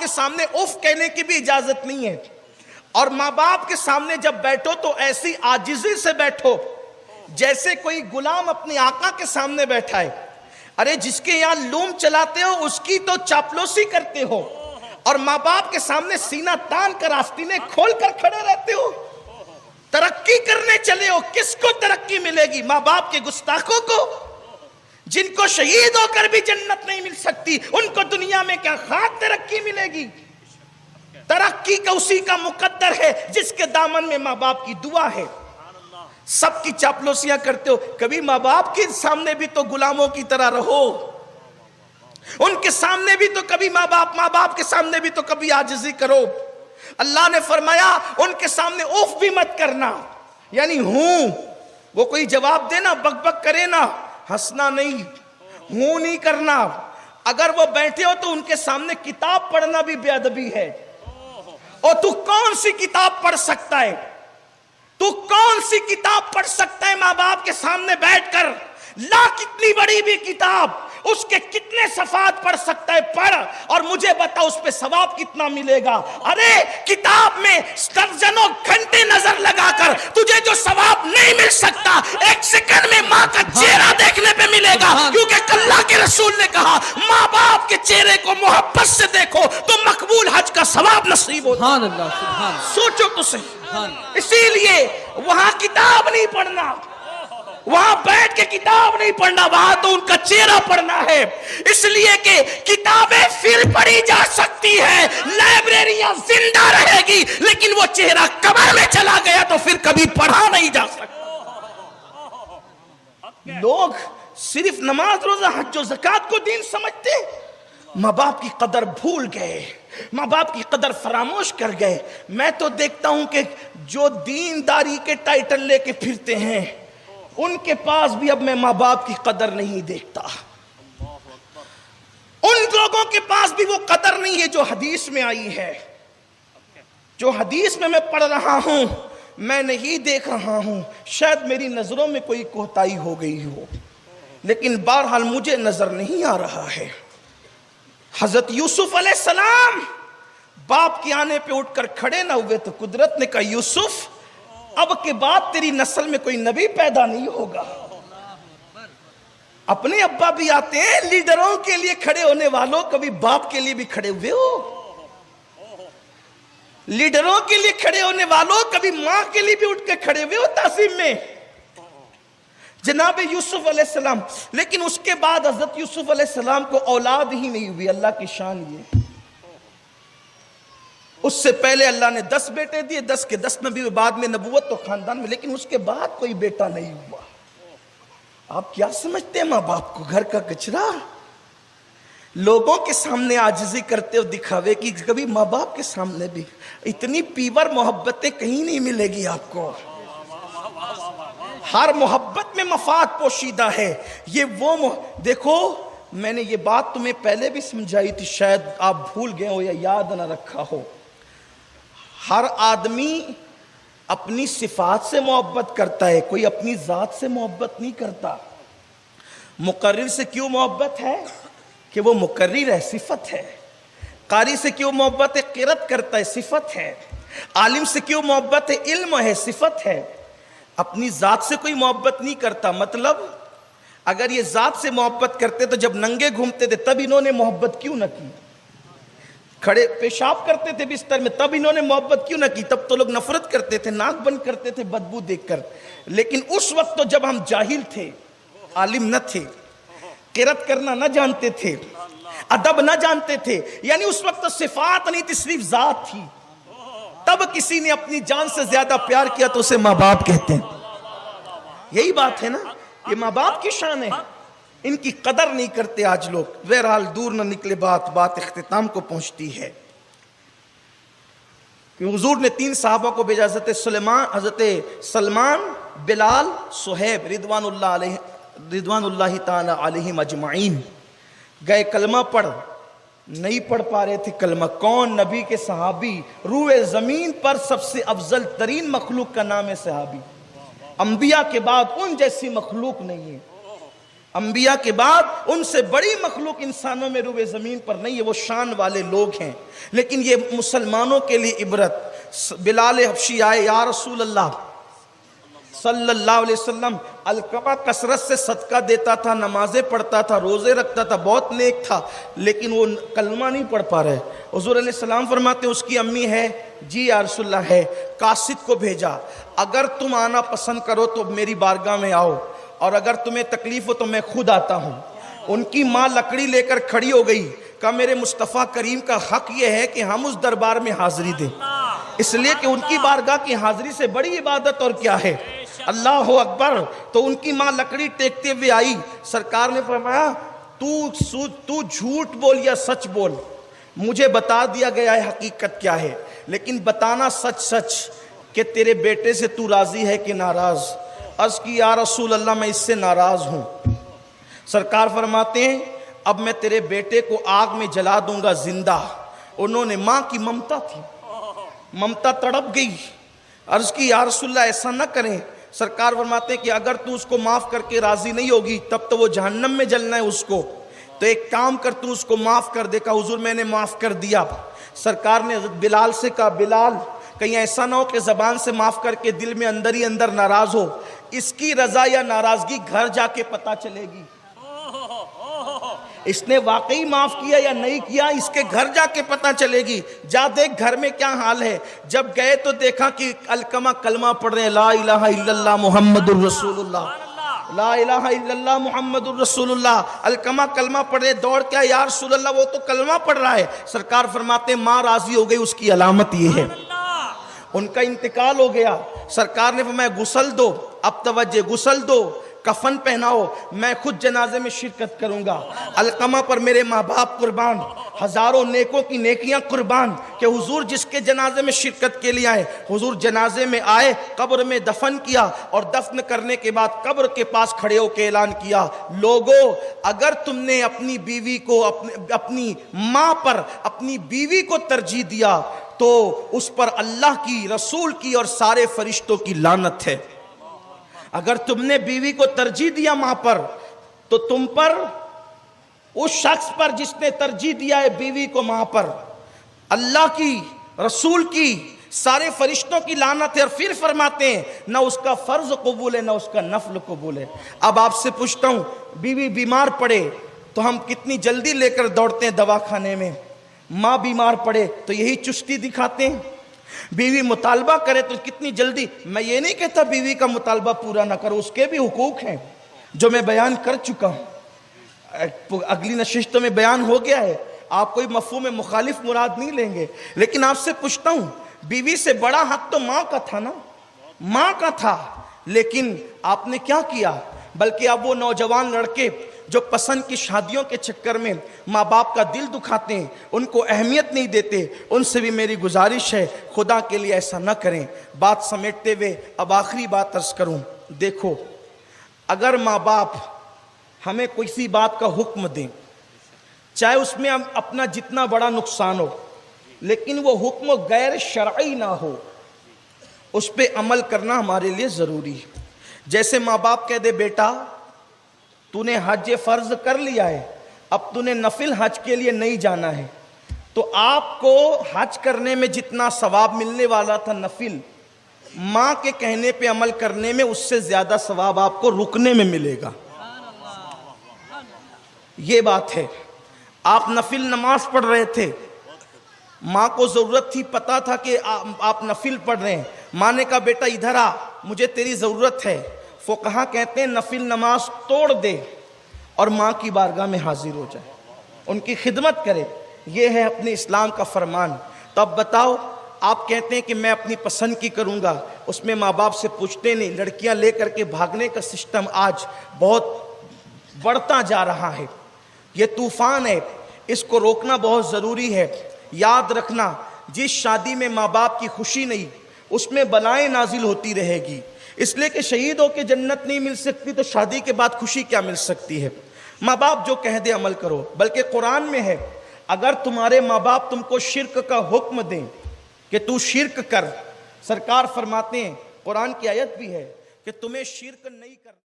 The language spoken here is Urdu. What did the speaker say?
کے سامنے اف کہنے کی بھی اجازت نہیں ہے. اور ماں باپ کے سامنے جب بیٹھو تو ایسی عاجزی سے بیٹھو جیسے کوئی غلام اپنے آقا کے سامنے بیٹھا ہے. ارے جس کے یہاں لوم چلاتے ہو اس کی تو چاپلوسی کرتے ہو, اور ماں باپ کے سامنے سینہ تان کر آستینیں کھول کر کھڑے رہتے ہو. ترقی کرنے چلے ہو, کس کو ترقی ملے گی؟ ماں باپ کے گستاخوں کو, جن کو شہید ہو کر بھی جنت نہیں مل سکتی, ان کو دنیا میں کیا خاک ترقی ملے گی؟ ترقی کا اسی کا مقدر ہے جس کے دامن میں ماں باپ کی دعا ہے. سب کی چاپلوسیاں کرتے ہو, کبھی ماں باپ کے سامنے بھی تو غلاموں کی طرح رہو. ان کے سامنے بھی تو کبھی ماں باپ کے سامنے بھی تو کبھی عاجزی کرو. اللہ نے فرمایا ان کے سامنے اوف بھی مت کرنا, یعنی ہوں وہ کوئی جواب دینا, بک بک کرے نا, ہنسنا نہیں, ہوں نہیں کرنا. اگر وہ بیٹھے ہو تو ان کے سامنے کتاب پڑھنا بھی بے ادبی ہے. اور تو کون سی کتاب پڑھ سکتا ہے؟ تو کون سی کتاب پڑھ سکتا ہے ماں باپ کے سامنے بیٹھ کر؟ لا کتنی بڑی بھی کتاب, اس کے کتنے صفحات پڑھ سکتا ہے؟ پڑھ اور مجھے بتا اس پہ ثواب کتنا ملے گا. ارے کتاب میں درجنوں گھنٹے نظر لگا کر تجھے جو ثواب نہیں مل سکتا, ایک سیکنڈ میں ماں کا چہرہ دیکھنے پہ ملے گا. کیونکہ اللہ کے رسول نے کہا ماں باپ کے چہرے کو محبت سے دیکھو تو مقبول حج کا ثواب نصیب ہوتا. سوچو تو صحیح. اسی لیے وہاں کتاب نہیں پڑھنا, وہاں بیٹھ کے کتاب نہیں پڑھنا, وہاں تو ان کا چہرہ پڑھنا ہے. اس لیے کہ کتابیں پھر پڑھی جا سکتی ہیں, لائبریریاں زندہ رہے گی, لیکن وہ چہرہ قبر میں چلا گیا تو پھر کبھی پڑھا نہیں جا سکتا. لوگ صرف نماز روزہ حج و زکوٰۃ کو دین سمجھتے, ماں باپ کی قدر بھول گئے, ماں باپ کی قدر فراموش کر گئے. میں تو دیکھتا ہوں کہ جو دینداری کے ٹائٹل لے کے پھرتے ہیں ان کے پاس بھی اب میں ماں باپ کی قدر نہیں دیکھتا. ان لوگوں کے پاس بھی وہ قدر نہیں ہے جو حدیث میں آئی ہے. جو حدیث میں پڑھ رہا ہوں میں نہیں دیکھ رہا ہوں, شاید میری نظروں میں کوئی کوتاہی ہو گئی ہو, لیکن بہرحال مجھے نظر نہیں آ رہا ہے. حضرت یوسف علیہ السلام باپ کے آنے پہ اٹھ کر کھڑے نہ ہوئے تو قدرت نے کہا یوسف اب کے بعد تیری نسل میں کوئی نبی پیدا نہیں ہوگا. اپنے ابا بھی آتے ہیں, لیڈروں کے لیے کھڑے ہونے والوں, کبھی باپ کے لیے بھی کھڑے ہوئے ہو؟ لیڈروں کے لیے کھڑے ہونے والوں کبھی ماں کے لیے بھی اٹھ کے کھڑے ہوئے ہو تعظیم میں؟ جناب یوسف علیہ السلام. لیکن اس کے بعد حضرت یوسف علیہ السلام کو اولاد ہی نہیں ہوئی. اللہ کی شان یہ, اس سے پہلے اللہ نے 10 بیٹے دیے, 10 کے 10 میں بھی بعد میں نبوت تو خاندان میں, لیکن اس کے بعد کوئی بیٹا نہیں ہوا. آپ کیا سمجھتے ہیں ماں باپ کو؟ گھر کا کچرا. لوگوں کے سامنے عاجزی کرتے ہو دکھاوے کی, کبھی ماں باپ کے سامنے بھی. اتنی پیور محبتیں کہیں نہیں ملے گی آپ کو. ہر محبت میں مفاد پوشیدہ ہے. یہ وہ دیکھو میں نے یہ بات تمہیں پہلے بھی سمجھائی تھی, شاید آپ بھول گئے ہو یا یاد نہ رکھا ہو. ہر آدمی اپنی صفات سے محبت کرتا ہے, کوئی اپنی ذات سے محبت نہیں کرتا. مقرر سے کیوں محبت ہے کہ وہ مقرر ہے, صفت ہے. قاری سے کیوں محبت ہے؟ قرات کرتا ہے, صفت ہے. عالم سے کیوں محبت ہے؟ علم ہے, صفت ہے. اپنی ذات سے کوئی محبت نہیں کرتا. مطلب اگر یہ ذات سے محبت کرتے تو جب ننگے گھومتے تھے تب انہوں نے محبت کیوں نہ کی؟ کھڑے پیشاب کرتے تھے بستر میں تب انہوں نے محبت کیوں نہ کی؟ تب تو لوگ نفرت کرتے تھے, ناک بند کرتے تھے بدبو دیکھ کر. لیکن اس وقت تو جب ہم جاہل تھے, عالم نہ تھے, قرات کرنا نہ جانتے تھے, ادب نہ جانتے تھے, یعنی اس وقت تو صفات نہیں تھی, صرف ذات تھی, تب کسی نے اپنی جان سے زیادہ پیار کیا تو اسے ماں باپ کہتے ہیں. یہی بات ہے نا, یہ ماں باپ کی شان ہے. ان کی قدر نہیں کرتے آج لوگ. بہرحال دور نہ نکلے بات اختتام کو پہنچتی ہے کہ حضور نے 3 صحابہ کو بھیجا, حضرت سلمان, بلال, صہیب رضوان اللہ تعالی علیہم اجمعین. گئے کلمہ پڑھ, نہیں پڑھ پا رہے تھے کلمہ. کون؟ نبی کے صحابی, روئے زمین پر سب سے افضل ترین مخلوق کا نام ہے صحابی. انبیاء کے بعد ان جیسی مخلوق نہیں ہے. انبیاء کے بعد ان سے بڑی مخلوق انسانوں میں روئے زمین پر نہیں ہے، وہ شان والے لوگ ہیں۔ لیکن یہ مسلمانوں کے لیے عبرت۔ بلال حبشی آئے، یا رسول اللہ صلی اللہ علیہ وسلم، علقمہ کثرت سے صدقہ دیتا تھا، نمازیں پڑھتا تھا، روزے رکھتا تھا، بہت نیک تھا، لیکن وہ کلمہ نہیں پڑھ پا رہے۔ حضور علیہ السلام فرماتے ہیں اس کی امی ہے؟ جی یا رسول اللہ ہے۔ قاصد کو بھیجا، اگر تم آنا پسند کرو تو میری بارگاہ میں آؤ، اور اگر تمہیں تکلیف ہو تو میں خود آتا ہوں۔ ان کی ماں لکڑی لے کر کھڑی ہو گئی، کہا میرے مصطفیٰ کریم کا حق یہ ہے کہ ہم اس دربار میں حاضری دیں، اس لیے کہ ان کی بارگاہ کی حاضری سے بڑی عبادت اور کیا ہے۔ اللہ اکبر۔ تو ان کی ماں لکڑی ٹیکتے ہوئے آئی، سرکار نے فرمایا تو جھوٹ بول یا سچ بول، مجھے بتا دیا گیا ہے حقیقت کیا ہے، لیکن بتانا سچ سچ کہ تیرے بیٹے سے تو راضی ہے کہ ناراض؟ عرض کی یا رسول اللہ میں اس سے ناراض ہوں۔ سرکار فرماتے ہیں اب میں تیرے بیٹے کو آگ میں جلا دوں گا زندہ۔ انہوں نے، ماں کی ممتا تھی، ممتا تڑپ گئی۔ عرض کی یا رسول اللہ ایسا نہ کریں۔ سرکار فرماتے ہیں کہ اگر تو اس کو معاف کر کے راضی نہیں ہوگی تب تو وہ جہنم میں جلنا ہے اس کو، تو ایک کام کر تو اس کو معاف کر دے۔ کہا حضور میں نے معاف کر دیا۔ سرکار نے حضرت بلال سے کہا بلال کہیں ایسا نہ ہو کہ زبان سے معاف کر کے دل میں اندر ہی اندر ناراض ہو، اس کی رضا یا ناراضگی گھر جا کے پتہ چلے گی، اس نے واقعی معاف کیا یا نہیں کیا اس کے گھر جا کے پتہ چلے گی۔ جا دیکھ گھر میں کیا حال ہے۔ جب گئے تو دیکھا کہ علقمہ کلمہ پڑھ رہے ہیں، لا الہ الا اللہ محمد الرسول اللہ، لا الہ الا اللہ محمد الرسول اللہ۔ علقمہ کلمہ پڑھ رہے، دوڑ کیا یا رسول اللہ وہ تو کلمہ پڑھ رہا ہے۔ سرکار فرماتے ہیں ماں راضی ہو گئی، اس کی علامت یہ ہے۔ ان کا انتقال ہو گیا، سرکار نے فرمایا غسل دو، اب توجہ، غسل دو، کفن پہناؤ، میں خود جنازے میں شرکت کروں گا۔ علقمہ پر میرے ماں باپ قربان، ہزاروں نیکوں کی نیکیاں قربان کہ حضور جس کے جنازے میں شرکت کے لیے آئے، حضور جنازے میں آئے، قبر میں دفن کیا، اور دفن کرنے کے بعد قبر کے پاس کھڑے ہو کے اعلان کیا، لوگو اگر تم نے اپنی بیوی کو، اپنی ماں پر اپنی بیوی کو ترجیح دیا تو اس پر اللہ کی، رسول کی اور سارے فرشتوں کی لعنت ہے۔ اگر تم نے بیوی کو ترجیح دیا ماں پر تو تم پر، اس شخص پر جس نے ترجیح دیا ہے بیوی کو ماں پر، اللہ کی، رسول کی، سارے فرشتوں کی لعنت ہے۔ اور پھر فرماتے ہیں نہ اس کا فرض قبول ہے نہ اس کا نفل قبول ہے۔ اب آپ سے پوچھتا ہوں، بیوی بیمار پڑے تو ہم کتنی جلدی لے کر دوڑتے ہیں دواخانے میں، ماں بیمار پڑے تو یہی چستی دکھاتے ہیں، بیوی مطالبہ کرے تو کتنی جلدی۔ میں یہ نہیں کہتا بیوی کا مطالبہ پورا نہ کرو، اس کے بھی حقوق ہیں جو میں بیان کر چکا ہوں، اگلی نشستوں میں بیان ہو گیا ہے، آپ کوئی مفہوم مخالف مراد نہیں لیں گے۔ لیکن آپ سے پوچھتا ہوں، بیوی سے بڑا حق تو ماں کا تھا نا، ماں کا تھا، لیکن آپ نے کیا کیا؟ بلکہ اب وہ نوجوان لڑکے جو پسند کی شادیوں کے چکر میں ماں باپ کا دل دکھاتے ہیں، ان کو اہمیت نہیں دیتے، ان سے بھی میری گزارش ہے خدا کے لیے ایسا نہ کریں۔ بات سمیٹتے ہوئے اب آخری بات عرض کروں، دیکھو اگر ماں باپ ہمیں کسی بات کا حکم دیں، چاہے اس میں اپنا جتنا بڑا نقصان ہو، لیکن وہ حکم غیر شرعی نہ ہو، اس پہ عمل کرنا ہمارے لیے ضروری ہے۔ جیسے ماں باپ کہہ دے بیٹا تو نے حج فرض کر لیا ہے، اب تو نے نفل حج کے لیے نہیں جانا ہے، تو آپ کو حج کرنے میں جتنا ثواب ملنے والا تھا نفل، ماں کے کہنے پہ عمل کرنے میں اس سے زیادہ ثواب آپ کو رکنے میں ملے گا۔ یہ بات ہے۔ آپ نفل نماز پڑھ رہے تھے، ماں کو ضرورت تھی، پتا تھا کہ آپ نفل پڑھ رہے ہیں، ماں نے کہا بیٹا ادھر آ مجھے تیری ضرورت ہے، فقہا کہتے ہیں نفل نماز توڑ دے اور ماں کی بارگاہ میں حاضر ہو جائے، ان کی خدمت کرے، یہ ہے اپنے اسلام کا فرمان۔ تو اب بتاؤ، آپ کہتے ہیں کہ میں اپنی پسند کی کروں گا، اس میں ماں باپ سے پوچھتے نہیں، لڑکیاں لے کر کے بھاگنے کا سسٹم آج بہت بڑھتا جا رہا ہے، یہ طوفان ہے، اس کو روکنا بہت ضروری ہے۔ یاد رکھنا جس شادی میں ماں باپ کی خوشی نہیں، اس میں بلائیں نازل ہوتی رہے گی، اس لیے کہ شہید ہو کے جنت نہیں مل سکتی تو شادی کے بعد خوشی کیا مل سکتی ہے؟ ماں باپ جو کہہ دے عمل کرو، بلکہ قرآن میں ہے اگر تمہارے ماں باپ تم کو شرک کا حکم دیں کہ تو شرک کر، سرکار فرماتے ہیں قرآن کی آیت بھی ہے کہ تمہیں شرک نہیں کرنا۔